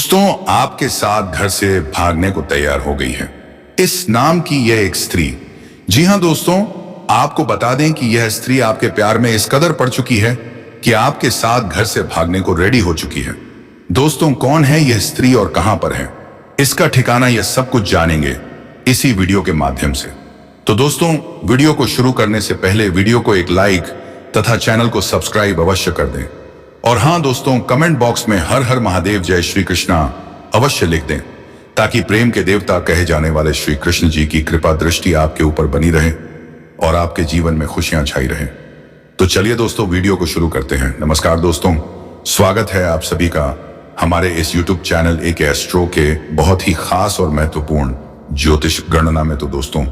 दोस्तों, आपके साथ घर से भागने को तैयार हो गई है इस नाम की यह एक स्त्री। जी हां दोस्तों, आपको बता दें कि यह स्त्री आपके प्यार में इस कदर पड़ चुकी है कि आपके साथ घर से भागने को रेडी हो चुकी है। दोस्तों, कौन है यह स्त्री और कहां पर है, इसका ठिकाना, यह सब कुछ जानेंगे इसी वीडियो के माध्यम से। तो दोस्तों, वीडियो को शुरू करने से पहले वीडियो को एक लाइक तथा चैनल को सब्सक्राइब अवश्य कर दें। और हां दोस्तों, कमेंट बॉक्स में हर हर महादेव जय श्री कृष्णा अवश्य लिख दें, ताकि प्रेम के देवता कहे जाने वाले श्री कृष्ण जी की कृपा दृष्टि आपके ऊपर बनी रहे और आपके जीवन में खुशियां छाई रहे। तो चलिए दोस्तों, वीडियो को शुरू करते हैं। नमस्कार दोस्तों, स्वागत है आप सभी का हमारे इस यूट्यूब चैनल एक एस्ट्रो के बहुत ही खास और महत्वपूर्ण ज्योतिष गणना में। तो दोस्तों,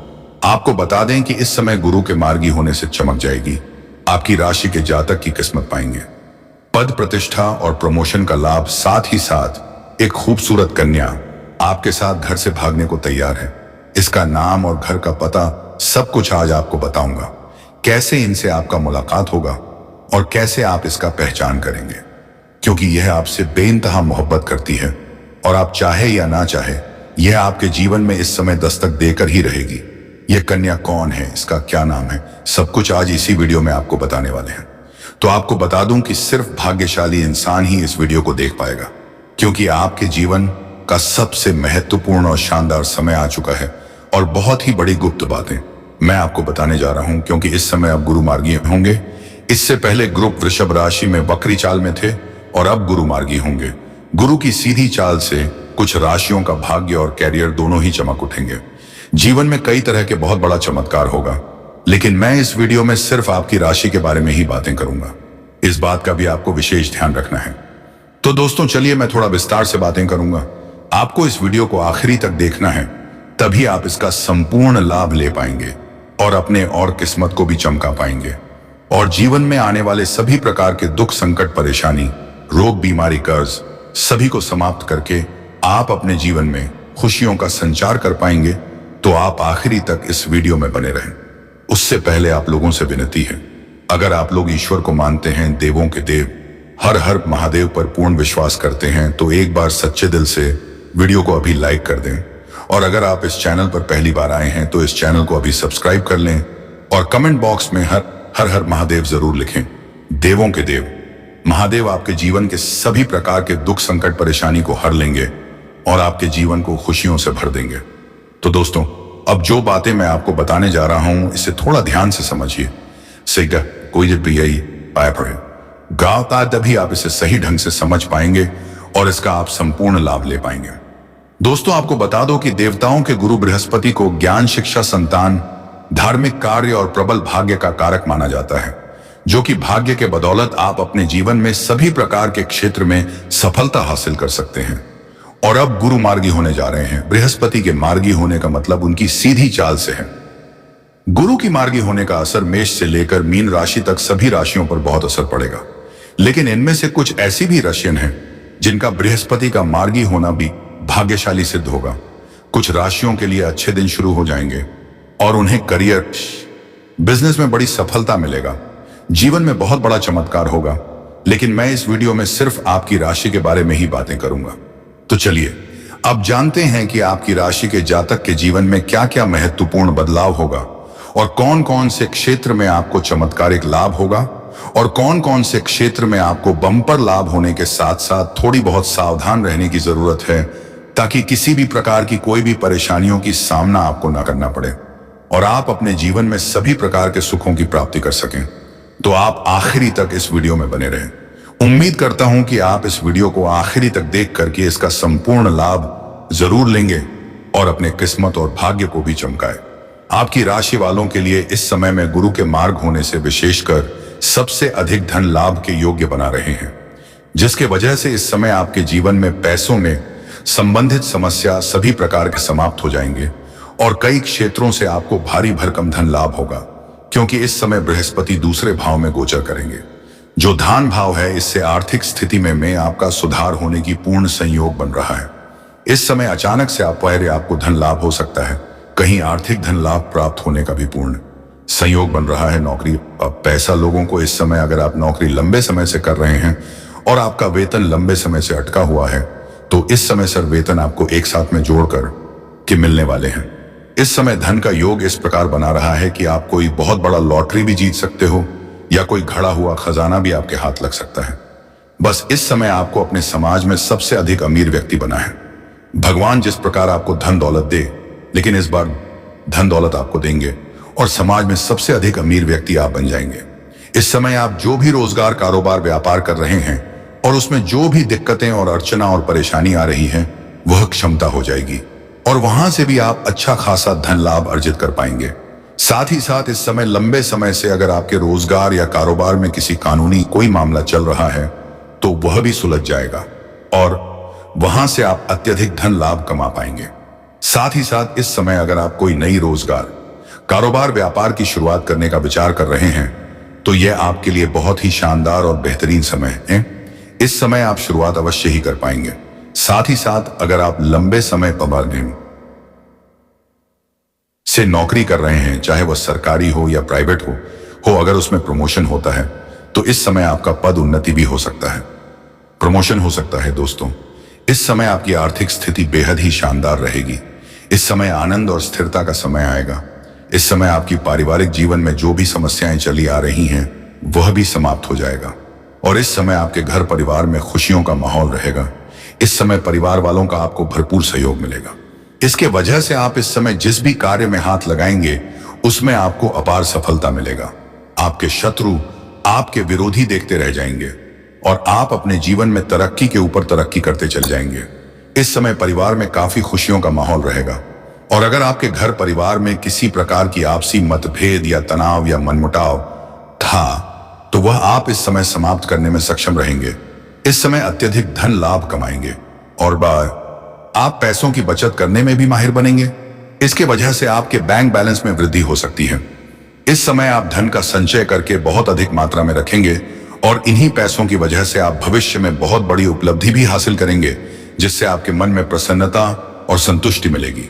आपको बता दें कि इस समय गुरु के मार्गी होने से चमक जाएगी, आपकी राशि के जातक की किस्मत पाएंगे, पद प्रतिष्ठा और प्रमोशन का लाभ, साथ ही साथ एक खूबसूरत कन्या आपके साथ घर से भागने को तैयार है। इसका नाम और घर का पता सब कुछ आज आपको बताऊंगा, कैसे इनसे आपका मुलाकात होगा और कैसे आप इसका पहचान करेंगे, क्योंकि यह आपसे बेइंतहा मोहब्बत करती है और आप चाहे या ना चाहे यह आपके जीवन में इस समय दस्तक देकर ही रहेगी। यह कन्या कौन है, इसका क्या नाम है, सब कुछ आज इसी वीडियो में आपको बताने वाले हैं। तो आपको बता दूं कि सिर्फ भाग्यशाली इंसान ही इस वीडियो को देख पाएगा, क्योंकि आपके जीवन का सबसे महत्वपूर्ण और शानदार समय आ चुका है और बहुत ही बड़ी गुप्त बातें मैं आपको बताने जा रहा हूं, क्योंकि इस समय अब गुरु मार्गी होंगे। इससे पहले ग्रुप वृषभ राशि में वक्री चाल में थे और अब गुरु मार्गी होंगे। गुरु की सीधी चाल से कुछ राशियों का भाग्य और कैरियर दोनों ही चमक उठेंगे। जीवन में कई तरह के बहुत बड़ा चमत्कार होगा, लेकिन मैं इस वीडियो में सिर्फ आपकी राशि के बारे में ही बातें करूंगा। इस बात का भी आपको विशेष ध्यान रखना है। तो दोस्तों चलिए, मैं थोड़ा विस्तार से बातें करूंगा। आपको इस वीडियो को आखिरी तक देखना है, तभी आप इसका संपूर्ण लाभ ले पाएंगे और अपने और किस्मत को भी चमका पाएंगे और जीवन में आने वाले सभी प्रकार के दुख, संकट, परेशानी, रोग, बीमारी, कर्ज सभी को समाप्त करके आप अपने जीवन में खुशियों का संचार कर पाएंगे। तो आप आखिरी तक इस वीडियो में बने रहें। उससे पहले आप लोगों से विनती है, अगर आप लोग ईश्वर को मानते हैं, देवों के देव हर हर महादेव पर पूर्ण विश्वास करते हैं, तो एक बार सच्चे दिल से वीडियो को अभी लाइक कर दें। और अगर आप इस चैनल पर पहली बार आए हैं तो इस चैनल को अभी सब्सक्राइब कर लें और कमेंट बॉक्स में हर हर महादेव जरूर लिखें। देवों के देव महादेव आपके जीवन के सभी प्रकार के दुख, संकट, परेशानी को हर लेंगे और आपके जीवन को खुशियों से भर देंगे। तो दोस्तों, अब जो बातें मैं आपको बताने जा रहा हूं, इसे थोड़ा ध्यान से समझिए। कोई भी यही पाया पड़े गाता, तभी आप इसे सही ढंग से समझ पाएंगे और इसका आप संपूर्ण लाभ ले पाएंगे। दोस्तों, आपको बता दो कि देवताओं के गुरु बृहस्पति को ज्ञान, शिक्षा, संतान, धार्मिक कार्य और प्रबल भाग्य का कारक माना जाता है, जो कि भाग्य के बदौलत आप अपने जीवन में सभी प्रकार के क्षेत्र में सफलता हासिल कर सकते हैं। और अब गुरु मार्गी होने जा रहे हैं। बृहस्पति के मार्गी होने का मतलब उनकी सीधी चाल से है। गुरु की मार्गी होने का असर मेष से लेकर मीन राशि तक सभी राशियों पर बहुत असर पड़ेगा, लेकिन इनमें से कुछ ऐसी भी राशियां हैं जिनका बृहस्पति का मार्गी होना भी भाग्यशाली सिद्ध होगा। कुछ राशियों के लिए अच्छे दिन शुरू हो जाएंगे और उन्हें करियर, बिजनेस में बड़ी सफलता मिलेगा। जीवन में बहुत बड़ा चमत्कार होगा, लेकिन मैं इस वीडियो में सिर्फ आपकी राशि के बारे में ही बातें करूंगा। तो चलिए अब जानते हैं कि आपकी राशि के जातक के जीवन में क्या क्या महत्वपूर्ण बदलाव होगा और कौन कौन से क्षेत्र में आपको चमत्कारिक लाभ होगा और कौन कौन से क्षेत्र में आपको बम्पर लाभ होने के साथ साथ थोड़ी बहुत सावधान रहने की जरूरत है, ताकि किसी भी प्रकार की कोई भी परेशानियों की सामना आपको ना करना पड़े और आप अपने जीवन में सभी प्रकार के सुखों की प्राप्ति कर सकें। तो आप आखिरी तक इस वीडियो में बने रहें। उम्मीद करता हूं कि आप इस वीडियो को आखिरी तक देख करके इसका संपूर्ण लाभ जरूर लेंगे और अपने किस्मत और भाग्य को भी चमकाए। आपकी राशि वालों के लिए इस समय में गुरु के मार्ग होने से विशेषकर सबसे अधिक धन लाभ के योग्य बना रहे हैं, जिसके वजह से इस समय आपके जीवन में पैसों में संबंधित समस्या सभी प्रकार के समाप्त हो जाएंगे और कई क्षेत्रों से आपको भारी भरकम धन लाभ होगा, क्योंकि इस समय बृहस्पति दूसरे भाव में गोचर करेंगे, जो धान भाव है। इससे आर्थिक स्थिति में आपका सुधार होने की पूर्ण संयोग बन रहा है। इस समय अचानक से आपको धन लाभ हो सकता है, कहीं आर्थिक धन लाभ प्राप्त होने का भी पूर्ण संयोग बन रहा है। नौकरी, पैसा लोगों को इस समय, अगर आप नौकरी लंबे समय से कर रहे हैं और आपका वेतन लंबे समय से अटका हुआ है, तो इस समय सर वेतन आपको एक साथ में जोड़कर के मिलने वाले हैं। इस समय धन का योग इस प्रकार बना रहा है कि आप कोई बहुत बड़ा लॉटरी भी जीत सकते हो या कोई घड़ा हुआ खजाना भी आपके हाथ लग सकता है। बस इस समय आपको अपने समाज में सबसे अधिक अमीर व्यक्ति बना है। भगवान जिस प्रकार आपको धन दौलत दे, लेकिन इस बार धन दौलत आपको देंगे और समाज में सबसे अधिक अमीर व्यक्ति आप बन जाएंगे। इस समय आप जो भी रोजगार, कारोबार, व्यापार कर रहे हैं और उसमें जो भी दिक्कतें और अड़चना और परेशानी आ रही है वह क्षमता हो जाएगी और वहां से भी आप अच्छा खासा धन लाभ अर्जित कर पाएंगे। साथ ही साथ इस समय लंबे समय से अगर आपके रोजगार या कारोबार में किसी कानूनी कोई मामला चल रहा है तो वह भी सुलझ जाएगा और वहां से आप अत्यधिक धन लाभ कमा पाएंगे। साथ ही साथ इस समय अगर आप कोई नई रोजगार, कारोबार, व्यापार की शुरुआत करने का विचार कर रहे हैं तो यह आपके लिए बहुत ही शानदार और बेहतरीन समय है। इस समय आप शुरुआत अवश्य ही कर पाएंगे। साथ ही साथ अगर आप लंबे समय पर से नौकरी कर रहे हैं, चाहे वह सरकारी हो या प्राइवेट हो अगर उसमें प्रमोशन होता है तो इस समय आपका पद उन्नति भी हो सकता है, प्रमोशन हो सकता है। दोस्तों, इस समय आपकी आर्थिक स्थिति बेहद ही शानदार रहेगी। इस समय आनंद और स्थिरता का समय आएगा। इस समय आपकी पारिवारिक जीवन में जो भी समस्याएं चली आ रही हैं वह भी समाप्त हो जाएगा और इस समय आपके घर परिवार में खुशियों का माहौल रहेगा। इस समय परिवार वालों का आपको भरपूर सहयोग मिलेगा। इसके वजह से आप इस समय जिस भी कार्य में हाथ लगाएंगे उसमें आपको अपार सफलता मिलेगा। आपके शत्रु, आपके विरोधी देखते रह जाएंगे और आप अपने जीवन में तरक्की के ऊपर तरक्की करते चल जाएंगे। इस समय परिवार में काफी खुशियों का माहौल रहेगा और अगर आपके घर परिवार में किसी प्रकार की आपसी मतभेद या तनाव या मनमुटाव था तो वह आप इस समय समाप्त करने में सक्षम रहेंगे। इस समय अत्यधिक धन लाभ कमाएंगे और आप पैसों की बचत करने में भी माहिर बनेंगे। इसके वजह से आपके बैंक बैलेंस में वृद्धि हो सकती है। इस समय आप धन का संचय करके बहुत अधिक मात्रा में रखेंगे और इन्हीं पैसों की वजह से आप भविष्य में बहुत बड़ी उपलब्धि भी हासिल करेंगे, जिससे आपके मन में प्रसन्नता और संतुष्टि मिलेगी।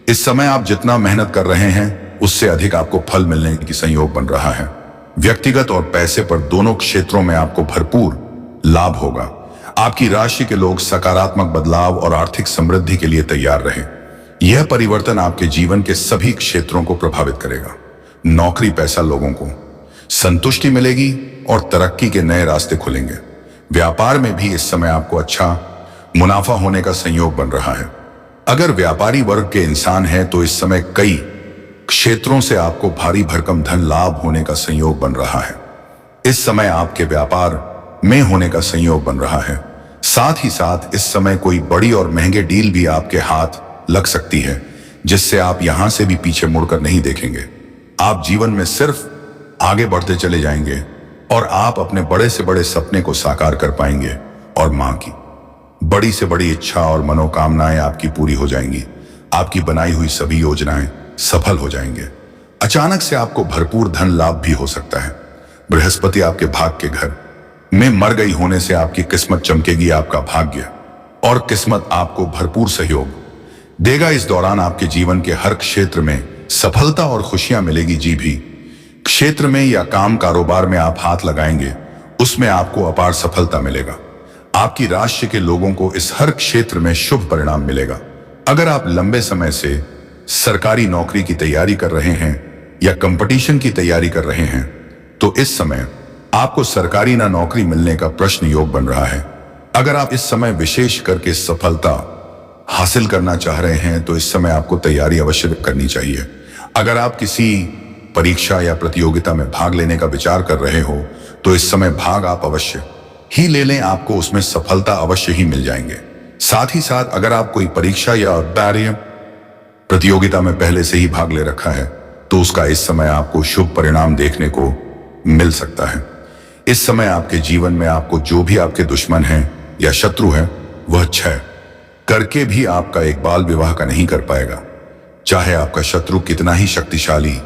इस समय आप जितना मेहनत कर रहे हैं उससे अधिक आपको फल मिलने की संयोग बन रहा है। व्यक्तिगत और पैसे पर दोनों क्षेत्रों में आपको भरपूर लाभ होगा। आपकी राशि के लोग सकारात्मक बदलाव और आर्थिक समृद्धि के लिए तैयार रहें। यह परिवर्तन आपके जीवन के सभी क्षेत्रों को प्रभावित करेगा। नौकरी, पैसा, लोगों को संतुष्टि मिलेगी और तरक्की के नए रास्ते खुलेंगे। व्यापार में भी इस समय आपको अच्छा मुनाफा होने का संयोग बन रहा है। अगर व्यापारी वर्ग के इंसान हैं तो इस समय कई क्षेत्रों से आपको भारी भरकम धन लाभ होने का संयोग बन रहा है। इस समय आपके व्यापार में होने का संयोग बन रहा है। साथ ही साथ इस समय कोई बड़ी और महंगे डील भी आपके हाथ लग सकती है, जिससे आप यहां से भी पीछे मुड़कर नहीं देखेंगे। आप जीवन में सिर्फ आगे बढ़ते चले जाएंगे और आप अपने बड़े से बड़े सपने को साकार कर पाएंगे और मां की बड़ी से बड़ी इच्छा और मनोकामनाएं आपकी पूरी हो जाएंगी। आपकी बनाई हुई सभी योजनाएं सफल हो जाएंगे। अचानक से आपको भरपूर धन लाभ भी हो सकता है। बृहस्पति आपके भाग के घर में मर गई होने से आपकी किस्मत चमकेगी। आपका भाग्य और किस्मत आपको भरपूर सहयोग देगा। इस दौरान आपके जीवन के हर क्षेत्र में सफलता और खुशियां मिलेगी। जी भी क्षेत्र में या काम कारोबार में आप हाथ लगाएंगे उसमें आपको अपार सफलता मिलेगा। आपकी राशि के लोगों को इस हर क्षेत्र में शुभ परिणाम मिलेगा। अगर आप लंबे समय से सरकारी नौकरी की तैयारी कर रहे हैं या कंपटीशन की तैयारी कर रहे हैं तो इस समय आपको सरकारी ना नौकरी मिलने का प्रश्न योग बन रहा है। अगर आप इस समय विशेष करके सफलता हासिल करना चाह रहे हैं तो इस समय आपको तैयारी अवश्य करनी चाहिए। अगर आप किसी परीक्षा या प्रतियोगिता में भाग लेने का विचार कर रहे हो तो इस समय भाग आप अवश्य ही ले लें, आपको उसमें सफलता अवश्य ही मिल जाएंगे। साथ ही साथ अगर आप कोई परीक्षा या प्रतियोगिता में पहले से ही भाग ले रखा है तो उसका इस समय आपको शुभ परिणाम देखने को मिल सकता है। इस समय आपके जीवन में आपको जो भी आपके दुश्मन हैं या शत्रु हैं वह क्षय करके भी आपका एक बाल विवाह का नहीं कर पाएगा। चाहे आपका शत्रु कितना ही शक्तिशाली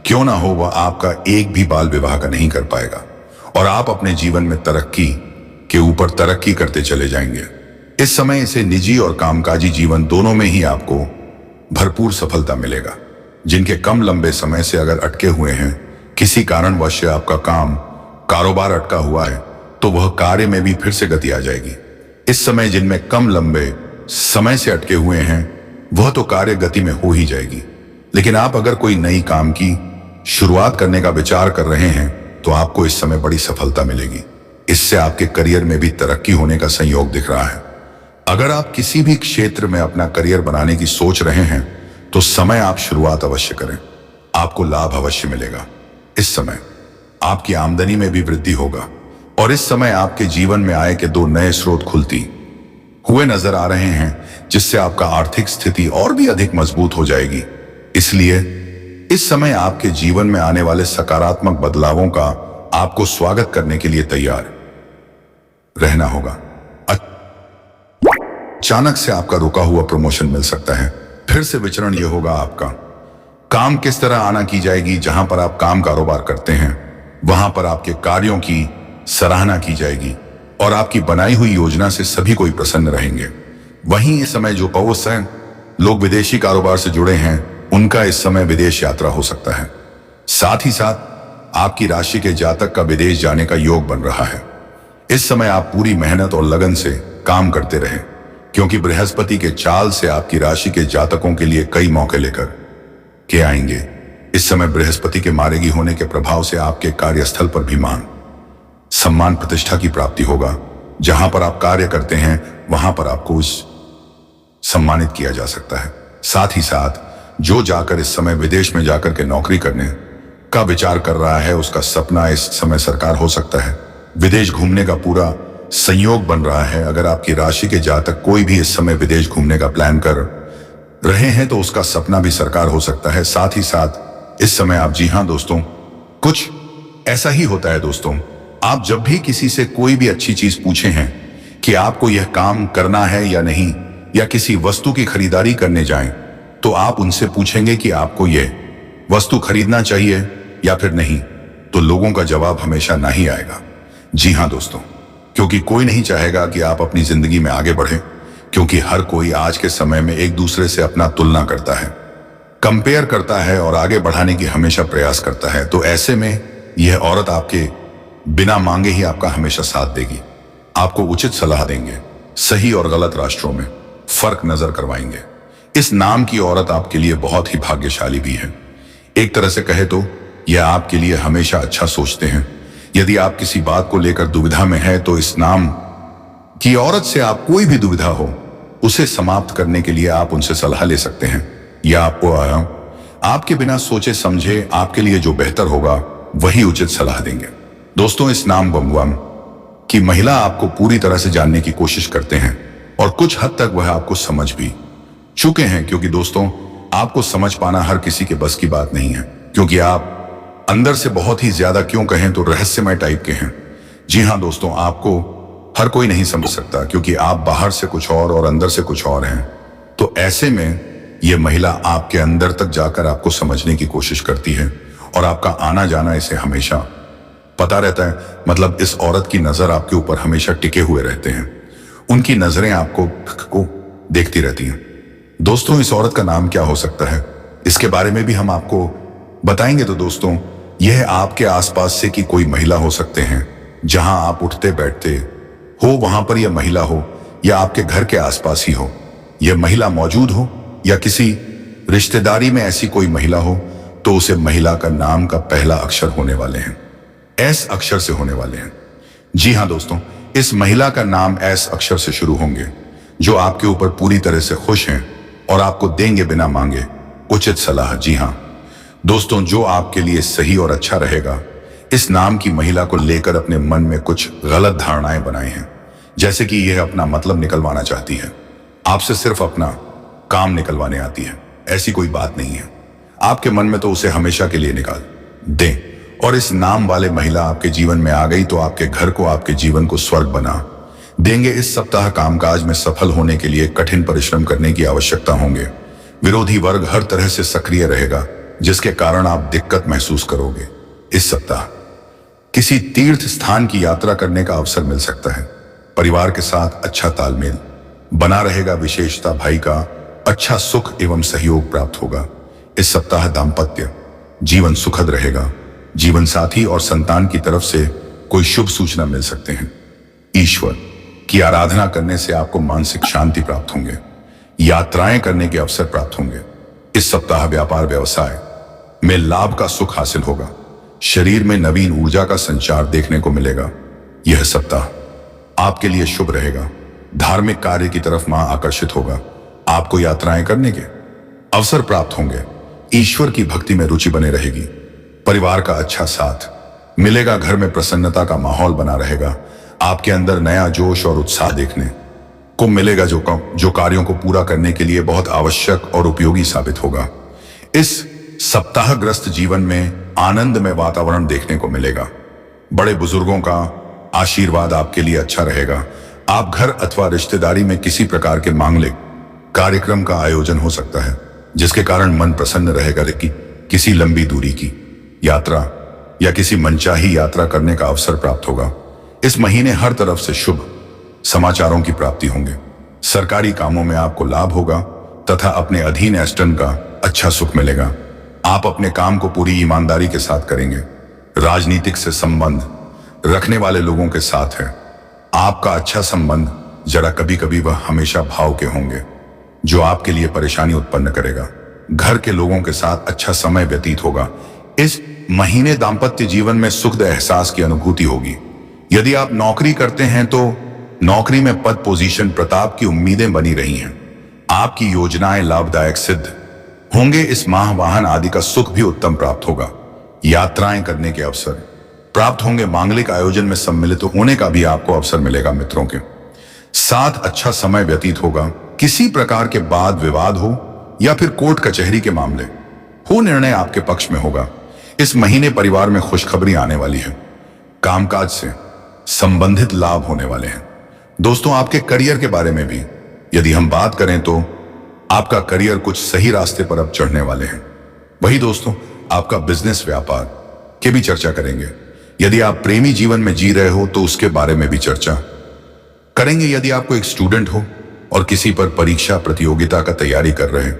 क्यों ना हो, वह आपका एक भी बाल विवाह का नहीं कर पाएगा और आप अपने जीवन में तरक्की के ऊपर तरक्की करते चले जाएंगे। इस समय इसे निजी और कामकाजी जीवन दोनों में ही आपको भरपूर सफलता मिलेगा। जिनके कम लंबे समय से अगर अटके हुए हैं, किसी कारणवश आपका काम कारोबार अटका हुआ है तो वह कार्य में भी फिर से गति आ जाएगी। इस समय जिनमें कम लंबे समय से अटके हुए हैं वह तो कार्य गति में हो ही जाएगी, लेकिन आप अगर कोई नई काम की शुरुआत करने का विचार कर रहे हैं तो आपको इस समय बड़ी सफलता मिलेगी। इससे आपके करियर में भी तरक्की होने का संयोग दिख रहा है। अगर आप किसी भी क्षेत्र में अपना करियर बनाने की सोच रहे हैं तो समय आप शुरुआत अवश्य करें, आपको लाभ अवश्य मिलेगा। इस समय आपकी आमदनी में भी वृद्धि होगा और इस समय आपके जीवन में आय के 2 नए स्रोत खुलती हुए नजर आ रहे हैं, जिससे आपका आर्थिक स्थिति और भी अधिक मजबूत हो जाएगी। इसलिए इस समय आपके जीवन में आने वाले सकारात्मक बदलावों का आपको स्वागत करने के लिए तैयार रहना होगा। अचानक से आपका रुका हुआ प्रमोशन मिल सकता है। फिर से विचरण यह होगा आपका काम किस तरह आना की जाएगी। जहां पर आप काम कारोबार करते हैं वहां पर आपके कार्यों की सराहना की जाएगी और आपकी बनाई हुई योजना से सभी कोई प्रसन्न रहेंगे। वहीं इस समय जो पवोसन लोग विदेशी कारोबार से जुड़े हैं उनका इस समय विदेश यात्रा हो सकता है। साथ ही साथ आपकी राशि के जातक का विदेश जाने का योग बन रहा है। इस समय आप पूरी मेहनत और लगन से काम करते रहें, क्योंकि बृहस्पति के चाल से आपकी राशि के जातकों के लिए कई मौके लेकर के आएंगे। इस समय बृहस्पति के मार्गी होने के प्रभाव से आपके कार्यस्थल पर भी मान सम्मान प्रतिष्ठा की प्राप्ति होगा। जहां पर आप कार्य करते हैं वहां पर आपको सम्मानित किया जा सकता है। साथ ही साथ जो जाकर इस समय विदेश में जाकर के नौकरी करने का विचार कर रहा है उसका सपना इस समय साकार हो सकता है। विदेश घूमने का पूरा संयोग बन रहा है। अगर आपकी राशि के जातक कोई भी इस समय विदेश घूमने का प्लान कर रहे हैं तो उसका सपना भी साकार हो सकता है। साथ ही साथ इस समय आप, जी हां दोस्तों, कुछ ऐसा ही होता है दोस्तों, आप जब भी किसी से कोई भी अच्छी चीज पूछे हैं कि आपको यह काम करना है या नहीं, या किसी वस्तु की खरीदारी करने जाएं, तो आप उनसे पूछेंगे कि आपको यह वस्तु खरीदना चाहिए या फिर नहीं, तो लोगों का जवाब हमेशा नहीं आएगा। जी हां दोस्तों, क्योंकि कोई नहीं चाहेगा कि आप अपनी जिंदगी में आगे बढ़ें, क्योंकि हर कोई आज के समय में एक दूसरे से अपना तुलना करता है, कंपेयर करता है और आगे बढ़ाने की हमेशा प्रयास करता है। तो ऐसे में यह औरत आपके बिना मांगे ही आपका हमेशा साथ देगी, आपको उचित सलाह देंगे, सही और गलत रास्त्रों में फर्क नजर करवाएंगे। इस नाम की औरत आपके लिए बहुत ही भाग्यशाली भी है। एक तरह से कहे तो यह आपके लिए हमेशा अच्छा सोचते हैं। यदि आप किसी बात को लेकर दुविधा में है तो इस नाम की औरत से आप कोई भी दुविधा हो उसे समाप्त करने के लिए आप उनसे सलाह ले सकते हैं, या आपको आपके बिना सोचे समझे आपके लिए जो बेहतर होगा वही उचित सलाह देंगे। दोस्तों, इस नाम बमवाम की महिला आपको पूरी तरह से जानने की कोशिश करते हैं और कुछ हद तक वह आपको समझ भी चुके हैं, क्योंकि दोस्तों आपको समझ पाना हर किसी के बस की बात नहीं है, क्योंकि आप अंदर से बहुत ही ज्यादा, क्यों कहें तो रहस्यमय टाइप के हैं। जी हां दोस्तों, आपको हर कोई नहीं समझ सकता, क्योंकि आप बाहर से कुछ और अंदर से कुछ और हैं। तो ऐसे में यह महिला आपके अंदर तक जाकर आपको समझने की कोशिश करती है और आपका आना जाना इसे हमेशा पता रहता है। मतलब इस औरत की नजर आपके ऊपर हमेशा टिके हुए रहते हैं, उनकी नजरें आपको देखती रहती हैं। दोस्तों, इस औरत का नाम क्या हो सकता है इसके बारे में भी हम आपको बताएंगे। तो दोस्तों, यह आपके आसपास से की कोई महिला हो सकते हैं, जहां आप उठते बैठते हो वहां पर यह महिला हो, या आपके घर के आसपास ही हो यह महिला मौजूद हो, या किसी रिश्तेदारी में ऐसी कोई महिला हो, तो उसे महिला का नाम का पहला अक्षर होने वाले हैं, एस अक्षर से होने वाले हैं। जी हां दोस्तों, इस महिला का नाम एस अक्षर से शुरू होंगे, जो आपके ऊपर पूरी तरह से खुश हैं और आपको देंगे बिना मांगे उचित सलाह। जी हां दोस्तों, जो आपके लिए सही और अच्छा रहेगा। इस नाम की महिला को लेकर अपने मन में कुछ गलत धारणाएं बनाई हैं, जैसे कि यह अपना मतलब निकलवाना चाहती है, आपसे सिर्फ अपना काम निकलवाने आती है। ऐसी कोई बात नहीं है, आपके मन में तो उसे हमेशा के लिए निकाल दें। और इस नाम वाले महिला आपके जीवन में आ गई तो आपके घर को, आपके जीवन को स्वर्ग बना देंगे। इस सप्ताह कामकाज में सफल होने के लिए कठिन परिश्रम करने की आवश्यकता होंगे। विरोधी वर्ग हर तरह से सक्रिय रहेगा, जिसके कारण आप दिक्कत महसूस करोगे। इस सप्ताह किसी तीर्थ स्थान की यात्रा करने का अवसर मिल सकता है। परिवार के साथ अच्छा तालमेल बना रहेगा। विशेषता भाई का अच्छा सुख एवं सहयोग प्राप्त होगा। इस सप्ताह दाम्पत्य जीवन सुखद रहेगा। जीवन साथी और संतान की तरफ से कोई शुभ सूचना मिल सकते हैं। ईश्वर की आराधना करने से आपको मानसिक शांति प्राप्त होंगे। यात्राएं करने के अवसर प्राप्त होंगे। इस सप्ताह व्यापार व्यवसाय में लाभ का सुख हासिल होगा। शरीर में नवीन ऊर्जा का संचार देखने को मिलेगा। यह सप्ताह आपके लिए शुभ रहेगा। धार्मिक कार्य की तरफ मां आकर्षित होगा। आपको यात्राएं करने के अवसर प्राप्त होंगे। ईश्वर की भक्ति में रुचि बने रहेगी। परिवार का अच्छा साथ मिलेगा। घर में प्रसन्नता का माहौल बना रहेगा। आपके अंदर नया जोश और उत्साह देखने को मिलेगा, जो कार्यों को पूरा करने के लिए बहुत आवश्यक और उपयोगी साबित होगा। इस सप्ताहग्रस्त जीवन में आनंदमय वातावरण देखने को मिलेगा। बड़े बुजुर्गों का आशीर्वाद आपके लिए अच्छा रहेगा। आप घर अथवा रिश्तेदारी में किसी प्रकार के मांगलिक कार्यक्रम का आयोजन हो सकता है, जिसके कारण मन प्रसन्न रहेगा। कि किसी लंबी दूरी की यात्रा या किसी मनचाही यात्रा करने का अवसर प्राप्त होगा। इस महीने हर तरफ से शुभ समाचारों की प्राप्ति होंगे। सरकारी कामों में आपको लाभ होगा तथा अपने अधीन एस्टन का अच्छा सुख मिलेगा। आप अपने काम को पूरी ईमानदारी के साथ करेंगे। राजनीतिक से संबंध रखने वाले लोगों के साथ है आपका अच्छा संबंध, जरा कभी कभी वह हमेशा भाव के होंगे, जो आपके लिए परेशानी उत्पन्न करेगा। घर के लोगों के साथ अच्छा समय व्यतीत होगा। इस महीने दाम्पत्य जीवन में सुखद एहसास की अनुभूति होगी। यदि आप नौकरी करते हैं तो नौकरी में पद, पोजीशन, प्रताप की उम्मीदें बनी रही हैं। आपकी योजनाएं लाभदायक सिद्ध होंगे। इस माह वाहन आदि का सुख भी उत्तम प्राप्त होगा। यात्राएं करने के अवसर प्राप्त होंगे। मांगलिक आयोजन में सम्मिलित होने का भी आपको अवसर मिलेगा। मित्रों के साथ अच्छा समय व्यतीत होगा। किसी प्रकार के वाद विवाद हो या फिर कोर्ट कचहरी के मामले हो, निर्णय आपके पक्ष में होगा। इस महीने परिवार में खुशखबरी आने वाली है। कामकाज से संबंधित लाभ होने वाले हैं। दोस्तों, आपके करियर के बारे में भी यदि हम बात करें तो आपका करियर कुछ सही रास्ते पर अब चढ़ने वाले हैं। वही दोस्तों, आपका बिजनेस, व्यापार के भी चर्चा करेंगे। यदि आप प्रेमी जीवन में जी रहे हो तो उसके बारे में भी चर्चा करेंगे। यदि आपको एक स्टूडेंट हो और किसी पर परीक्षा प्रतियोगिता का तैयारी कर रहे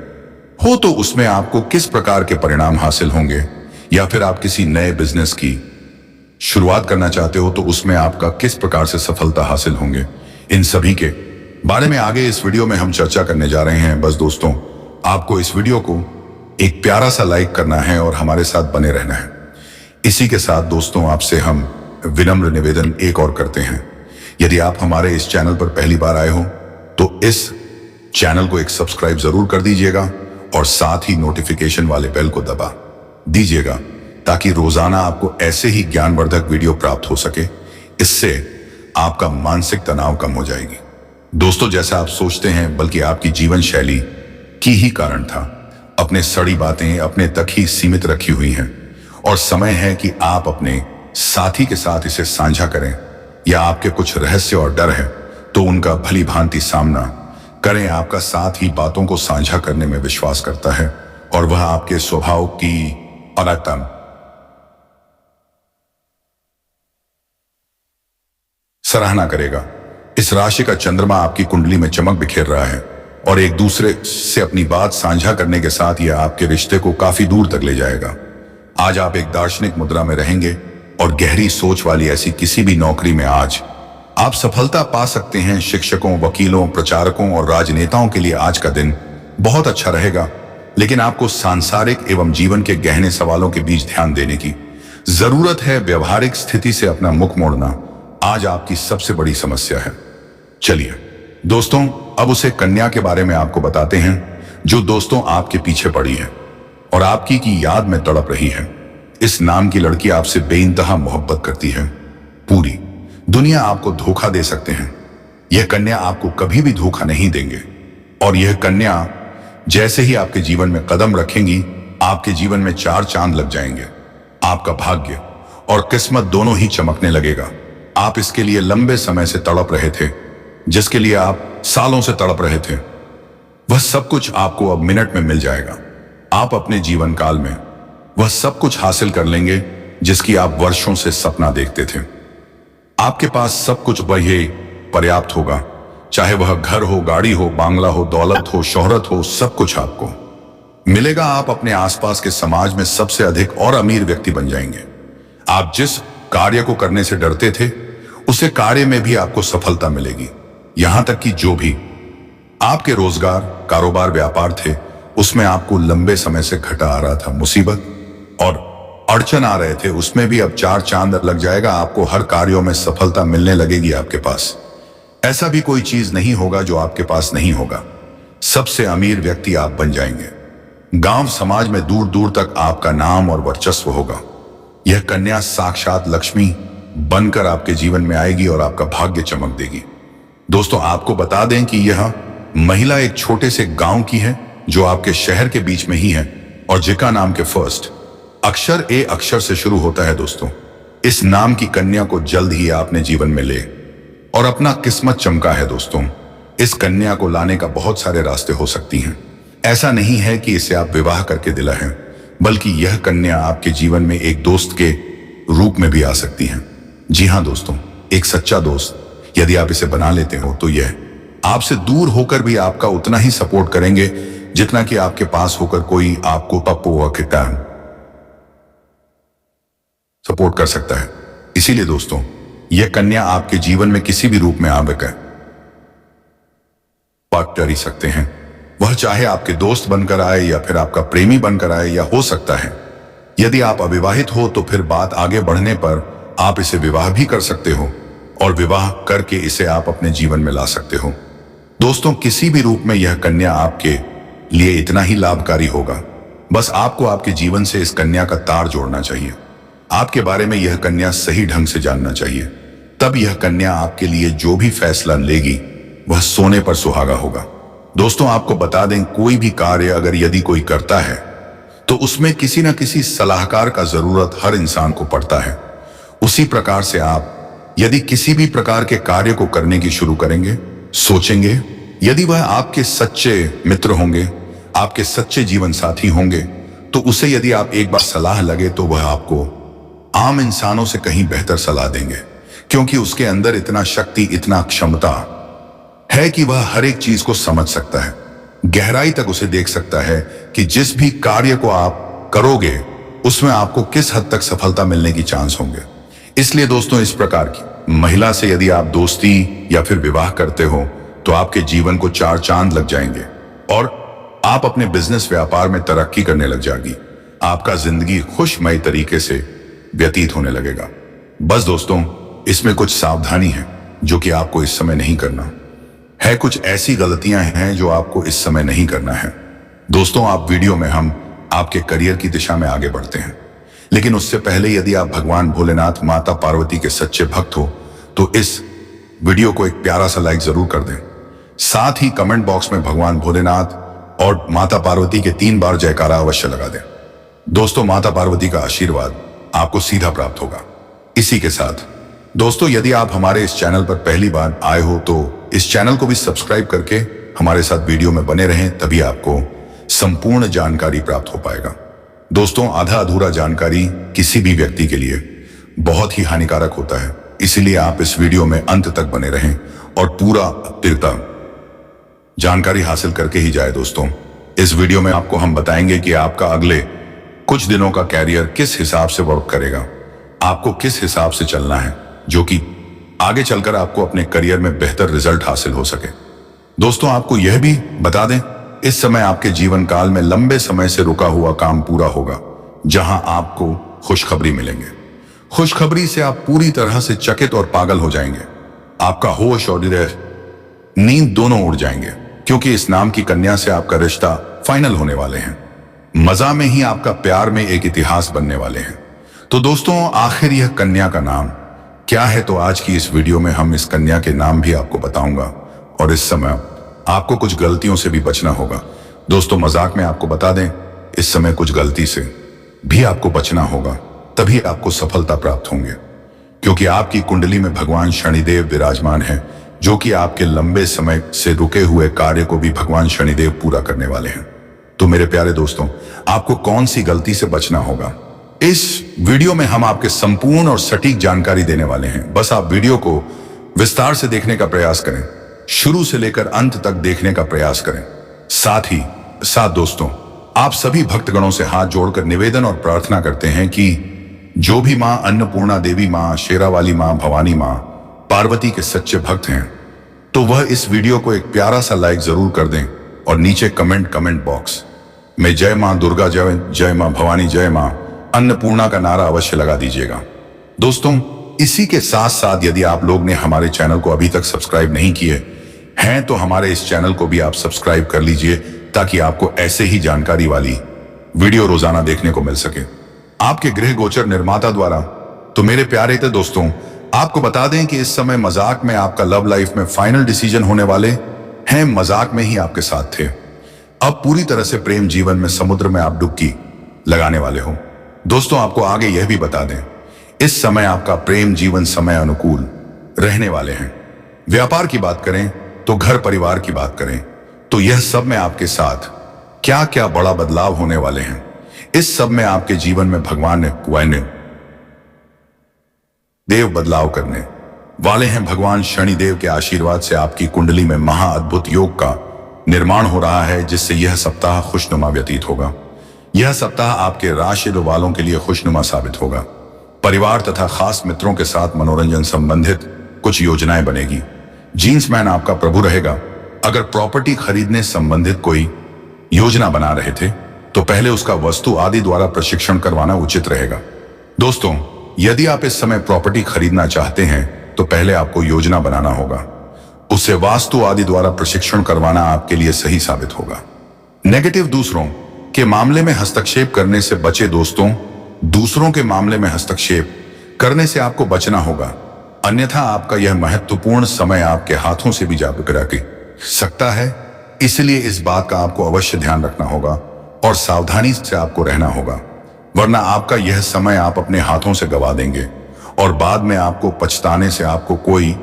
हो तो उसमें आपको किस प्रकार के परिणाम हासिल होंगे, या फिर आप किसी नए बिजनेस की शुरुआत करना चाहते हो तो उसमें आपका किस प्रकार से सफलता हासिल होंगे, इन सभी के बारे में आगे इस वीडियो में हम चर्चा करने जा रहे हैं। बस दोस्तों, आपको इस वीडियो को एक प्यारा सा लाइक करना है और हमारे साथ बने रहना है। इसी के साथ दोस्तों, आपसे हम विनम्र निवेदन एक और करते हैं। यदि आप हमारे इस चैनल पर पहली बार आए हो तो इस चैनल को एक सब्सक्राइब जरूर कर दीजिएगा और साथ ही नोटिफिकेशन वाले बेल को दबा दीजिएगा, ताकि रोजाना आपको ऐसे ही ज्ञानवर्धक वीडियो प्राप्त हो सके। इससे आपका मानसिक तनाव कम हो जाएगी। दोस्तों, जैसा आप सोचते हैं, बल्कि आपकी जीवन शैली की ही कारण था। अपने सड़ी बातें अपने तक ही सीमित रखी हुई हैं और समय है कि आप अपने साथी के साथ इसे साझा करें। या आपके कुछ रहस्य और डर है तो उनका भली भांति सामना करें। आपका साथ ही बातों को साझा करने में विश्वास करता है और वह आपके स्वभाव की अनतम सराहना करेगा। इस राशि का चंद्रमा आपकी कुंडली में चमक बिखेर रहा है और एक दूसरे से अपनी बात साझा करने के साथ यह आपके रिश्ते को काफी दूर तक ले जाएगा। आज आप एक दार्शनिक मुद्रा में रहेंगे और गहरी सोच वाली ऐसी किसी भी नौकरी में आज आप सफलता पा सकते हैं। शिक्षकों, वकीलों, प्रचारकों और राजनेताओं के लिए आज का दिन बहुत अच्छा रहेगा, लेकिन आपको सांसारिक एवं जीवन के गहने सवालों के बीच ध्यान देने की जरूरत है। व्यवहारिक स्थिति से अपना मुख मोड़ना आज आपकी सबसे बड़ी समस्या है। चलिए दोस्तों, अब उसे कन्या के बारे में आपको बताते हैं, जो दोस्तों आपके पीछे पड़ी है और आपकी की याद में तड़प रही है। इस नाम की लड़की आपसे बेइंतहा मोहब्बत करती है। पूरी दुनिया आपको धोखा दे सकते हैं, यह कन्या आपको कभी भी धोखा नहीं देंगे। और यह कन्या जैसे ही आपके जीवन में कदम रखेंगी, आपके जीवन में चार चांद लग जाएंगे। आपका भाग्य और किस्मत दोनों ही चमकने लगेगा। आप इसके लिए लंबे समय से तड़प रहे थे, जिसके लिए आप सालों से तड़प रहे थे, वह सब कुछ आपको अब मिनट में मिल जाएगा। आप अपने जीवन काल में वह सब कुछ हासिल कर लेंगे जिसकी आप वर्षों से सपना देखते थे। आपके पास सब कुछ वही पर्याप्त होगा, चाहे वह घर हो, गाड़ी हो, बांग्ला हो, दौलत हो, शोहरत हो, सब कुछ आपको मिलेगा। आप अपने आसपास के समाज में सबसे अधिक और अमीर व्यक्ति बन जाएंगे। आप जिस कार्य को करने से डरते थे, उसे कार्य में भी आपको सफलता मिलेगी। यहां तक कि जो भी आपके रोजगार, कारोबार, व्यापार थे, उसमें आपको लंबे समय से घटा आ रहा था, मुसीबत और अड़चन आ रहे थे, उसमें भी अब चार चांद लग जाएगा। आपको हर कार्यों में सफलता मिलने लगेगी आपके पास। ऐसा भी कोई चीज नहीं होगा जो आपके पास नहीं होगा। सबसे अमीर व्यक्ति आप बन जाएंगे। गांव समाज में दूर दूर तक आपका नाम और वर्चस्व होगा। यह कन्या साक्षात लक्ष्मी बनकर आपके जीवन में आएगी और आपका भाग्य चमक देगी। दोस्तों, आपको बता दें कि यह महिला एक छोटे से गांव की है जो आपके शहर के बीच में ही है और जिका नाम के फर्स्ट अक्षर ए अक्षर से शुरू होता है। दोस्तों, इस नाम की कन्या को जल्द ही आपने जीवन में ले और अपना किस्मत चमका है। दोस्तों, इस कन्या को लाने का बहुत सारे रास्ते हो सकती हैं। ऐसा नहीं है कि इसे आप विवाह करके दिलाएं, बल्कि यह कन्या आपके जीवन में एक दोस्त के रूप में भी आ सकती है। जी हाँ दोस्तों, एक सच्चा दोस्त यदि आप इसे बना लेते हो तो यह आपसे दूर होकर भी आपका उतना ही सपोर्ट करेंगे जितना कि आपके पास होकर कोई आपको पप्पू व किटान सपोर्ट कर सकता है। इसीलिए दोस्तों, यह कन्या आपके जीवन में किसी भी रूप में आकर कर ही सकते हैं। वह चाहे आपके दोस्त बनकर आए या फिर आपका प्रेमी बनकर आए, या हो सकता है यदि आप अविवाहित हो तो फिर बात आगे बढ़ने पर आप इसे विवाह भी कर सकते हो और विवाह करके इसे आप अपने जीवन में ला सकते हो। दोस्तों, किसी भी रूप में यह कन्या आपके लिए इतना ही लाभकारी होगा। बस आपको आपके जीवन से इस कन्या का तार जोड़ना चाहिए। आपके बारे में यह कन्या सही ढंग से जानना चाहिए। तब यह कन्या आपके लिए जो भी फैसला लेगी वह सोने पर सुहागा होगा। दोस्तों, आपको बता दें, कोई भी कार्य अगर यदि कोई करता है तो उसमें किसी न किसी सलाहकार का जरूरत हर इंसान को पड़ता है। उसी प्रकार से आप यदि किसी भी प्रकार के कार्य को करने की शुरू करेंगे, सोचेंगे, यदि वह आपके सच्चे मित्र होंगे, आपके सच्चे जीवन साथी होंगे, तो उसे यदि आप एक बार सलाह लगे तो वह आपको आम इंसानों से कहीं बेहतर सलाह देंगे, क्योंकि उसके अंदर इतना शक्ति, इतना क्षमता है कि वह हर एक चीज को समझ सकता है, गहराई तक उसे देख सकता है कि जिस भी कार्य को आप करोगे उसमें आपको किस हद तक सफलता मिलने की चांस होंगे। इसलिए दोस्तों, इस प्रकार की महिला से यदि आप दोस्ती या फिर विवाह करते हो तो आपके जीवन को चार चांद लग जाएंगे और आप अपने बिजनेस, व्यापार में तरक्की करने लग जाएगी। आपका जिंदगी खुशमय तरीके से व्यतीत होने लगेगा। बस दोस्तों, इसमें कुछ सावधानी है जो कि आपको इस समय नहीं करना है। कुछ ऐसी गलतियां हैं जो आपको इस समय नहीं करना है। दोस्तों, आप वीडियो में हम आपके करियर की दिशा में आगे बढ़ते हैं, लेकिन उससे पहले यदि आप भगवान भोलेनाथ, माता पार्वती के सच्चे भक्त हो तो इस वीडियो को एक प्यारा सा लाइक जरूर कर दें। साथ ही कमेंट बॉक्स में भगवान भोलेनाथ और माता पार्वती के 3 बार जयकारा अवश्य लगा दें। दोस्तों, माता पार्वती का आशीर्वाद आपको सीधा प्राप्त होगा। इसी के साथ दोस्तों, यदि आप हमारे इस चैनल पर पहली बार आए हो तो इस चैनल को भी सब्सक्राइब करके हमारे साथ वीडियो में बने रहें, तभी आपको संपूर्ण जानकारी प्राप्त हो पाएगा। दोस्तों, आधा अधूरा जानकारी किसी भी व्यक्ति के लिए बहुत ही हानिकारक होता है, इसीलिए आप इस वीडियो में अंत तक बने रहें और पूरा तीर्था जानकारी हासिल करके ही जाए। दोस्तों, इस वीडियो में आपको हम बताएंगे कि आपका अगले कुछ दिनों का कैरियर किस हिसाब से वर्क करेगा, आपको किस हिसाब से चलना है, जो कि आगे चलकर आपको अपने करियर में बेहतर रिजल्ट हासिल हो सके। दोस्तों, आपको यह भी बता दें, इस समय आपके जीवन काल में लंबे समय से रुका हुआ काम पूरा होगा, जहां आपको खुशखबरी मिलेंगे। खुशखबरी से आप पूरी तरह से चकित और पागल हो जाएंगे। आपका होश और नींद दोनों उड़ जाएंगे, क्योंकि इस नाम की कन्या से आपका रिश्ता फाइनल होने वाले हैं। मजा में ही आपका प्यार में एक इतिहास बनने वाले हैं। तो दोस्तों, आखिर यह कन्या का नाम क्या है, तो आज की इस वीडियो में हम इस कन्या के नाम भी आपको बताऊंगा और इस समय आपको कुछ गलतियों से भी बचना होगा। दोस्तों, मजाक में आपको बता दें, इस समय कुछ गलती से भी आपको बचना होगा, तभी आपको सफलता प्राप्त होंगे, क्योंकि आपकी कुंडली में भगवान शनिदेव विराजमान है, जो कि आपके लंबे समय से रुके हुए कार्य को भी भगवान शनिदेव पूरा करने वाले हैं। तो मेरे प्यारे दोस्तों, आपको कौन सी गलती से बचना होगा, इस वीडियो में हम आपके संपूर्ण और सटीक जानकारी देने वाले हैं। बस आप वीडियो को विस्तार से देखने का प्रयास करें, शुरू से लेकर अंत तक देखने का प्रयास करें। साथ ही साथ दोस्तों, आप सभी भक्तगणों से हाथ जोड़कर निवेदन और प्रार्थना करते हैं कि जो भी मां अन्नपूर्णा देवी, मां शेरावाली, मां भवानी, मां पार्वती के सच्चे भक्त हैं, तो वह इस वीडियो को एक प्यारा सा लाइक जरूर कर दें और नीचे कमेंट बॉक्स में जय मां दुर्गा, जय मां भवानी, जय मां अन्नपूर्णा का नारा अवश्य लगा दीजिएगा। दोस्तों, इसी के साथ साथ यदि आप लोग ने हमारे चैनल को अभी तक सब्सक्राइब नहीं किए हैं तो हमारे इस चैनल को भी आप सब्सक्राइब कर लीजिए, ताकि आपको ऐसे ही जानकारी वाली वीडियो रोजाना देखने को मिल सके आपके गृह गोचर निर्माता द्वारा। तो मेरे प्यारे थे दोस्तों, आपको बता दें कि इस समय मजाक में आपका लव लाइफ में फाइनल डिसीजन होने वाले हैं। मजाक में ही आपके साथ थे, अब पूरी तरह से प्रेम जीवन में समुद्र में आप डुबकी लगाने वाले हो। दोस्तों, आपको आगे यह भी बता दें, इस समय आपका प्रेम जीवन समय अनुकूल रहने वाले हैं। व्यापार की बात करें तो घर परिवार की बात करें तो यह सब में आपके साथ क्या क्या बड़ा बदलाव होने वाले हैं। इस सब में आपके जीवन में भगवान ने देव बदलाव करने वाले हैं। भगवान शनिदेव के आशीर्वाद से आपकी कुंडली में महा अद्भुत योग का निर्माण हो रहा है, जिससे यह सप्ताह खुशनुमा व्यतीत होगा। यह सप्ताह आपके राशि वालों के लिए खुशनुमा साबित होगा। परिवार तथा खास मित्रों के साथ मनोरंजन संबंधित कुछ योजनाएं बनेगी। जीन्समैन आपका प्रभु रहेगा। अगर प्रॉपर्टी खरीदने संबंधित कोई योजना बना रहे थे तो पहले उसका वस्तु आदि द्वारा प्रशिक्षण करवाना उचित रहेगा। दोस्तों, यदि आप इस समय प्रॉपर्टी खरीदना चाहते हैं तो पहले आपको योजना बनाना होगा, उससे वास्तु आदि द्वारा प्रशिक्षण करवाना आपके लिए सही साबित होगा। नेगेटिव, दूसरों के मामले में हस्तक्षेप करने से बचे। दोस्तों, दूसरों के मामले में हस्तक्षेप करने से आपको बचना होगा, अन्यथा आपका यह महत्वपूर्ण समय आपके हाथों से भी जा सकता है। इसलिए इस बात का आपको अवश्य ध्यान रखना होगा और सावधानी से आपको रहना होगा, वरना आपका यह समय आप अपने हाथों से गवा देंगे और बाद में आपको पछताने से आपको कोई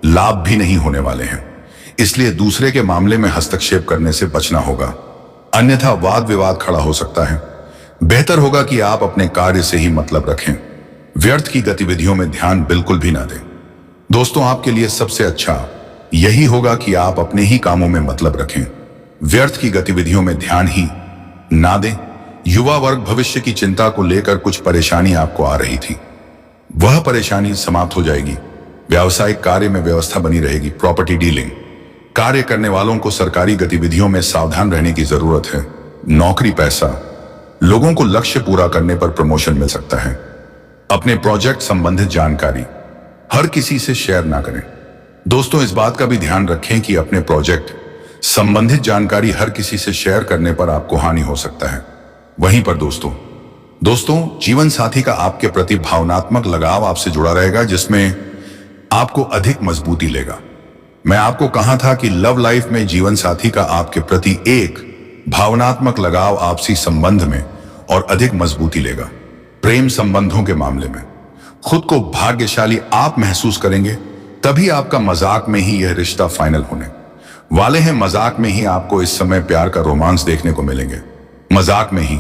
लाभ भी नहीं होने वाले हैं। इसलिए दूसरे के मामले में हस्तक्षेप करने से बचना होगा, अन्यथा वाद विवाद खड़ा हो सकता है। बेहतर होगा कि आप अपने कार्य से ही मतलब रखें, व्यर्थ की गतिविधियों में ध्यान बिल्कुल भी ना दें। दोस्तों, आपके लिए सबसे अच्छा यही होगा कि आप अपने ही कामों में मतलब रखें, व्यर्थ की गतिविधियों में ध्यान ही ना दें। युवा वर्ग भविष्य की चिंता को लेकर कुछ परेशानी आपको आ रही थी, वह परेशानी समाप्त हो जाएगी। व्यावसायिक कार्य में व्यवस्था बनी रहेगी। प्रॉपर्टी डीलिंग कार्य करने वालों को सरकारी गतिविधियों में सावधान रहने की जरूरत है। नौकरी, पैसा, लोगों को लक्ष्य पूरा करने पर प्रमोशन मिल सकता है। अपने प्रोजेक्ट संबंधित जानकारी हर किसी से शेयर ना करें। दोस्तों, इस बात का भी ध्यान रखें कि अपने प्रोजेक्ट संबंधित जानकारी हर किसी से शेयर करने पर आपको हानि हो सकता है। वहीं पर दोस्तों जीवन साथी का आपके प्रति भावनात्मक लगाव आपसे जुड़ा रहेगा, जिसमें आपको अधिक मजबूती लेगा। मैं आपको कहा था कि लव लाइफ में जीवन साथी का आपके प्रति एक भावनात्मक लगाव आपसी संबंध में और अधिक मजबूती लेगा। प्रेम संबंधों के मामले में खुद को भाग्यशाली आप महसूस करेंगे, तभी आपका मजाक में ही यह रिश्ता फाइनल होने वाले हैं। मजाक में ही आपको इस समय प्यार का रोमांस देखने को मिलेंगे। मजाक में ही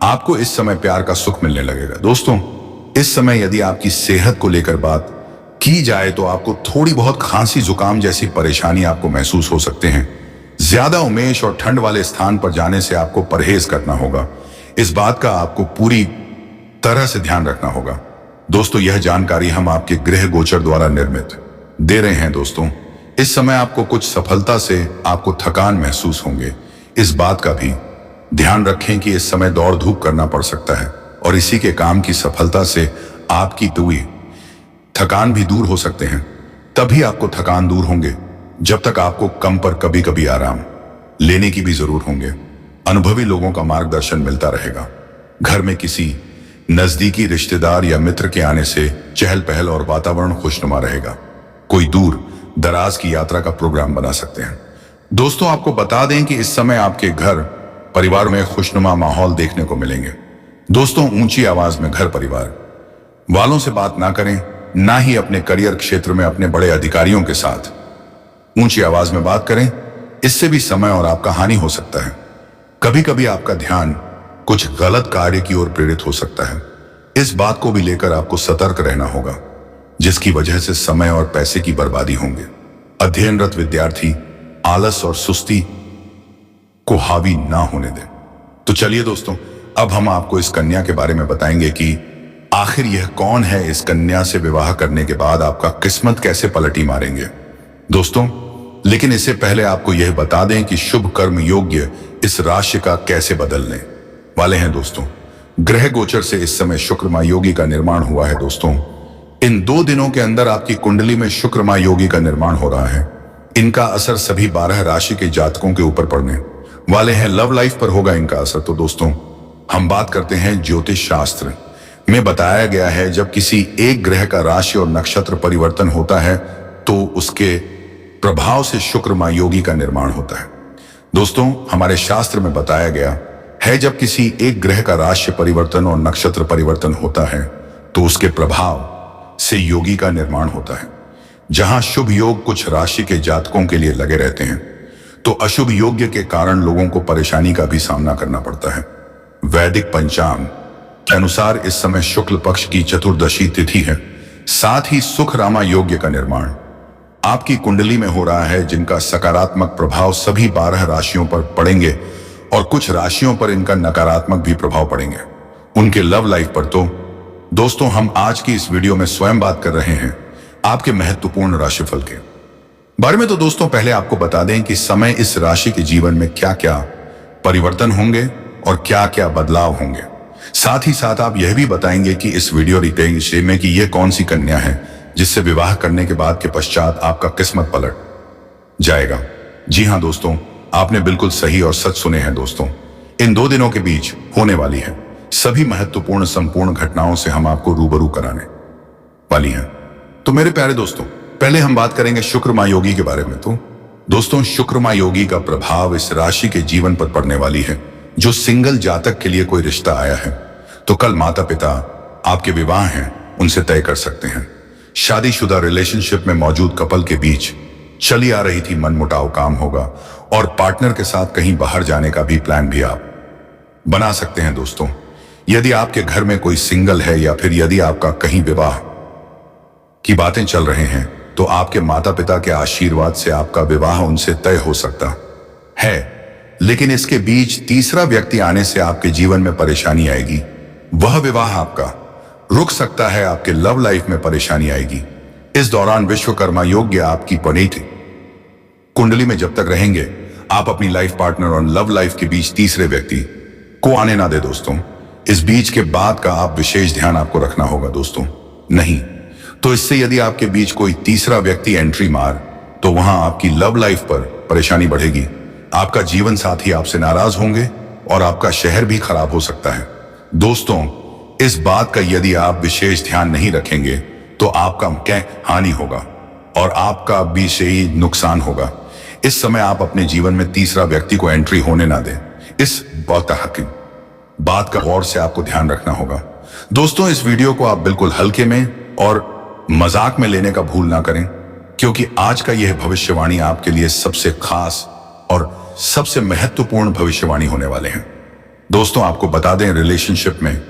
आपको इस समय प्यार का सुख मिलने लगेगा। दोस्तों, इस समय यदि आपकी सेहत को लेकर बात की जाए तो आपको थोड़ी बहुत खांसी जुकाम जैसी परेशानी आपको महसूस हो सकते हैं। ज्यादा उमेश और ठंड वाले स्थान पर जाने से आपको परहेज करना होगा। इस बात का आपको पूरी तरह से ध्यान रखना होगा। दोस्तों, यह जानकारी हम आपके गृह गोचर द्वारा निर्मित दे रहे हैं। दोस्तों, इस समय आपको कुछ सफलता से आपको थकान महसूस होंगे। इस बात का भी ध्यान रखें कि इस समय दौड़ धूप करना पड़ सकता है और इसी के काम की सफलता से आपकी थकान भी दूर हो सकते हैं। तभी आपको थकान दूर होंगे जब तक आपको कम पर कभी कभी आराम लेने की भी जरूरत होंगे। अनुभवी लोगों का मार्गदर्शन मिलता रहेगा। घर में किसी नजदीकी रिश्तेदार या मित्र के आने से चहल पहल और वातावरण खुशनुमा रहेगा। कोई दूर दराज की यात्रा का प्रोग्राम बना सकते हैं। दोस्तों, आपको बता दें कि इस समय आपके घर परिवार में खुशनुमा माहौल देखने को मिलेंगे। दोस्तों, ऊंची आवाज में घर परिवार वालों से बात ना करें, ना ही अपने करियर क्षेत्र में अपने बड़े अधिकारियों के साथ ऊंची आवाज में बात करें। इससे भी समय और आपका हानि हो सकता है। कभी कभी आपका ध्यान कुछ गलत कार्य की ओर प्रेरित हो सकता है। इस बात को भी लेकर आपको सतर्क रहना होगा, जिसकी वजह से समय और पैसे की बर्बादी होंगे। अध्ययनरत विद्यार्थी आलस और सुस्ती को हावी ना होने दें। तो चलिए दोस्तों, अब हम आपको इस कन्या के बारे में बताएंगे कि आखिर यह कौन है। इस कन्या से विवाह करने के बाद आपका किस्मत कैसे पलटी मारेंगे। दोस्तों, लेकिन इससे पहले आपको यह बता दें कि शुभ कर्म योग्य इस राशि का कैसे बदलने वाले हैं दोस्तों। ग्रह गोचर से इस समय शुक्र महायोगी का निर्माण हुआ है दोस्तों। इन 2 दिनों के अंदर आपकी कुंडली में शुक्र महायोगी का निर्माण हो रहा है। इनका असर सभी 12 राशि के जातकों के ऊपर पड़ने वाले हैं। लव लाइफ पर होगा इनका असर। तो दोस्तों हम बात करते हैं ज्योतिष शास्त्र में बताया गया है, जब किसी एक ग्रह का राशि और नक्षत्र परिवर्तन होता है तो उसके प्रभाव से शुक्र महायोगी का निर्माण होता है। दोस्तों हमारे शास्त्र में बताया गया है, जब किसी एक ग्रह का राशि परिवर्तन और नक्षत्र परिवर्तन होता है तो उसके प्रभाव से योगी का निर्माण होता है। जहां शुभ योग कुछ राशि के जातकों के लिए लगे रहते हैं तो अशुभ योग के कारण लोगों को परेशानी का भी सामना करना पड़ता है। वैदिक पंचांग के अनुसार इस समय शुक्ल पक्ष की चतुर्दशी तिथि है। साथ ही सुख रामा योग्य का निर्माण आपकी कुंडली में हो रहा है, जिनका सकारात्मक प्रभाव सभी 12 राशियों पर पड़ेंगे और कुछ राशियों पर इनका नकारात्मक भी प्रभाव पड़ेंगे उनके लव लाइफ पर। तो दोस्तों हम आज की इस वीडियो में स्वयं बात कर रहे हैं आपके महत्वपूर्ण राशिफल के बारे में। तो दोस्तों पहले आपको बता दें कि समय इस राशि के जीवन में क्या क्या परिवर्तन होंगे और क्या क्या बदलाव होंगे। साथ ही साथ आप यह भी बताएंगे कि इस वीडियो रिटेंगे में कि यह कौन सी कन्या है जिससे विवाह करने के बाद के पश्चात आपका किस्मत पलट जाएगा। जी हां दोस्तों, आपने बिल्कुल सही और सच सुने हैं दोस्तों। इन 2 दिनों के बीच होने वाली है सभी महत्वपूर्ण संपूर्ण घटनाओं से हम आपको रूबरू कराने वाली हैं। तो मेरे प्यारे दोस्तों पहले हम बात करेंगे शुक्र महायोगी के बारे में। तो दोस्तों शुक्र महायोगी का प्रभाव इस राशि के जीवन पर पड़ने वाली है। जो सिंगल जातक के लिए कोई रिश्ता आया है तो कल माता पिता आपके विवाह हैं उनसे तय कर सकते हैं। शादीशुदा रिलेशनशिप में मौजूद कपल के बीच चली आ रही थी मनमुटाव काम होगा और पार्टनर के साथ कहीं बाहर जाने का भी प्लान भी आप बना सकते हैं दोस्तों। यदि आपके घर में कोई सिंगल है या फिर यदि आपका कहीं विवाह की बातें चल रहे हैं तो आपके माता पिता के आशीर्वाद से आपका विवाह उनसे तय हो सकता है। लेकिन इसके बीच तीसरा व्यक्ति आने से आपके जीवन में परेशानी आएगी। वह विवाह आपका रुक सकता है, आपके लव लाइफ में परेशानी आएगी। इस दौरान विश्वकर्मा योग्य आपकी परिणति कुंडली में जब तक रहेंगे आप अपनी लाइफ पार्टनर और लव लाइफ के बीच तीसरे व्यक्ति को आने ना दे दोस्तों। इस बीच के बाद का आप विशेष ध्यान आपको रखना होगा दोस्तों। नहीं तो इससे यदि आपके बीच कोई तीसरा व्यक्ति एंट्री मार तो वहां आपकी लव लाइफ पर परेशानी बढ़ेगी। आपका जीवन साथी आपसे नाराज होंगे और आपका शहर भी खराब हो सकता है दोस्तों। इस बात का यदि आप विशेष ध्यान नहीं रखेंगे तो आपका क्या हानि होगा और आपका भी सही नुकसान होगा। इस समय आप अपने जीवन में तीसरा व्यक्ति को एंट्री होने ना दें। इस बात का गौर से आपको ध्यान रखना होगा दोस्तों। इस वीडियो को आप बिल्कुल हल्के में और मजाक में लेने का भूल ना करें, क्योंकि आज का यह भविष्यवाणी आपके लिए सबसे खास और सबसे महत्वपूर्ण भविष्यवाणी होने वाले हैं दोस्तों। आपको बता दें रिलेशनशिप में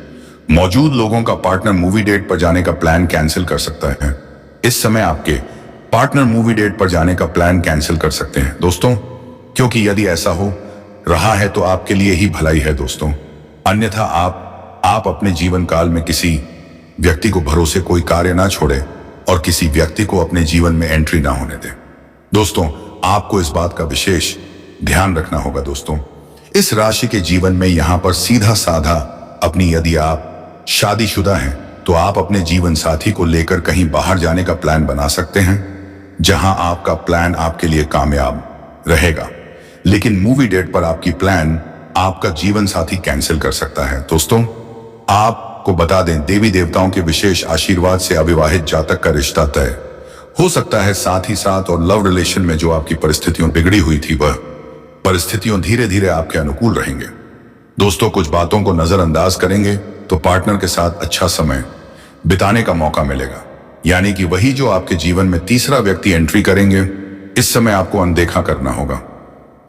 मौजूद लोगों का पार्टनर मूवी डेट पर जाने का प्लान कैंसिल कर सकता है। इस समय आपके पार्टनर मूवी डेट पर जाने का प्लान कैंसिल कर सकते हैं दोस्तों, क्योंकि यदि ऐसा हो रहा है तो आपके लिए ही भलाई है दोस्तों। अन्यथा आप अपने जीवन काल में किसी व्यक्ति को भरोसे कोई कार्य ना छोड़े और किसी व्यक्ति को अपने जीवन में एंट्री ना होने दें दोस्तों। आपको इस बात का विशेष ध्यान रखना होगा दोस्तों। इस राशि के जीवन में यहां पर सीधा साधा अपनी यदि आप शादीशुदा हैं तो आप अपने जीवन साथी को लेकर कहीं बाहर जाने का प्लान बना सकते हैं, जहां आपका प्लान आपके लिए कामयाब रहेगा। लेकिन मूवी डेट पर आपकी प्लान आपका जीवन साथी कैंसिल कर सकता है दोस्तों। आपको बता दें देवी देवताओं के विशेष आशीर्वाद से अविवाहित जातक का रिश्ता तय हो सकता है। साथ ही साथ और लव रिलेशन में जो आपकी परिस्थितियां बिगड़ी हुई थी वह परिस्थितियां धीरे धीरे आपके अनुकूल रहेंगे दोस्तों। कुछ बातों को नजरअंदाज करेंगे तो पार्टनर के साथ अच्छा समय बिताने का मौका मिलेगा, यानी कि वही जो आपके जीवन में तीसरा व्यक्ति एंट्री करेंगे इस समय आपको अनदेखा करना होगा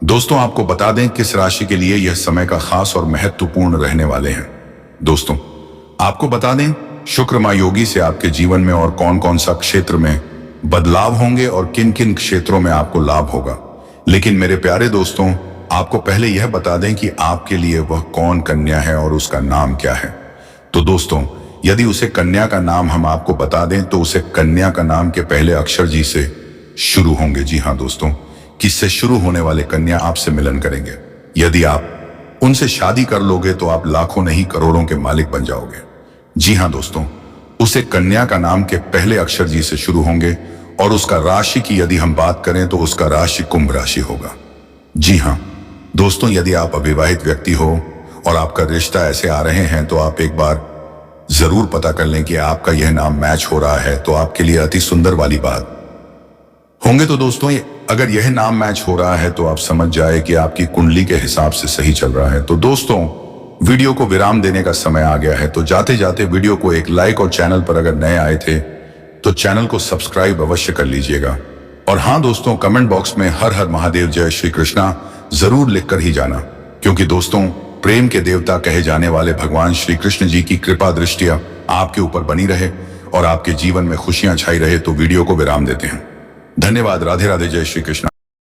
दोस्तों। आपको बता दें किस राशि के लिए यह समय का खास और महत्वपूर्ण रहने वाले हैं दोस्तों। आपको बता दें शुक्र महायोगी से आपके जीवन में और कौन कौन सा क्षेत्र में बदलाव होंगे और किन किन क्षेत्रों में आपको लाभ होगा। लेकिन मेरे प्यारे दोस्तों आपको पहले यह बता दें कि आपके लिए वह कौन कन्या है और उसका नाम क्या है। तो दोस्तों यदि उसे कन्या का नाम हम आपको बता दें तो उसे कन्या का नाम के पहले अक्षर जी से शुरू होंगे। जी हाँ दोस्तों, कि इससे शुरू होने वाले कन्या आपसे मिलन करेंगे। यदि आप उनसे शादी कर लोगे तो आप लाखों नहीं करोड़ों के मालिक बन जाओगे। जी हाँ दोस्तों, उसे कन्या का नाम के पहले अक्षर जी से शुरू होंगे और उसका राशि की यदि हम बात करें तो उसका राशि कुंभ राशि होगा। जी हाँ दोस्तों, यदि आप अविवाहित व्यक्ति हो और आपका रिश्ता ऐसे आ रहे हैं तो आप एक बार जरूर पता कर लें कि आपका यह नाम मैच हो रहा है तो आपके लिए अति सुंदर वाली बात होंगे। तो दोस्तों, अगर यह नाम मैच हो रहा है तो आप समझ जाए कि आपकी कुंडली के हिसाब से सही चल रहा है। तो दोस्तों, वीडियो को विराम देने का समय आ गया है, तो जाते जाते वीडियो को एक लाइक और चैनल पर अगर नए आए थे तो चैनल को सब्सक्राइब अवश्य कर लीजिएगा। और हाँ दोस्तों, कमेंट बॉक्स में हर हर महादेव जय श्री कृष्णा जरूर लिखकर ही जाना, क्योंकि दोस्तों प्रेम के देवता कहे जाने वाले भगवान श्री कृष्ण जी की कृपा दृष्टिया आपके ऊपर बनी रहे और आपके जीवन में खुशियां छाई रहे। तो वीडियो को विराम देते हैं। धन्यवाद। राधे राधे, जय श्री कृष्ण।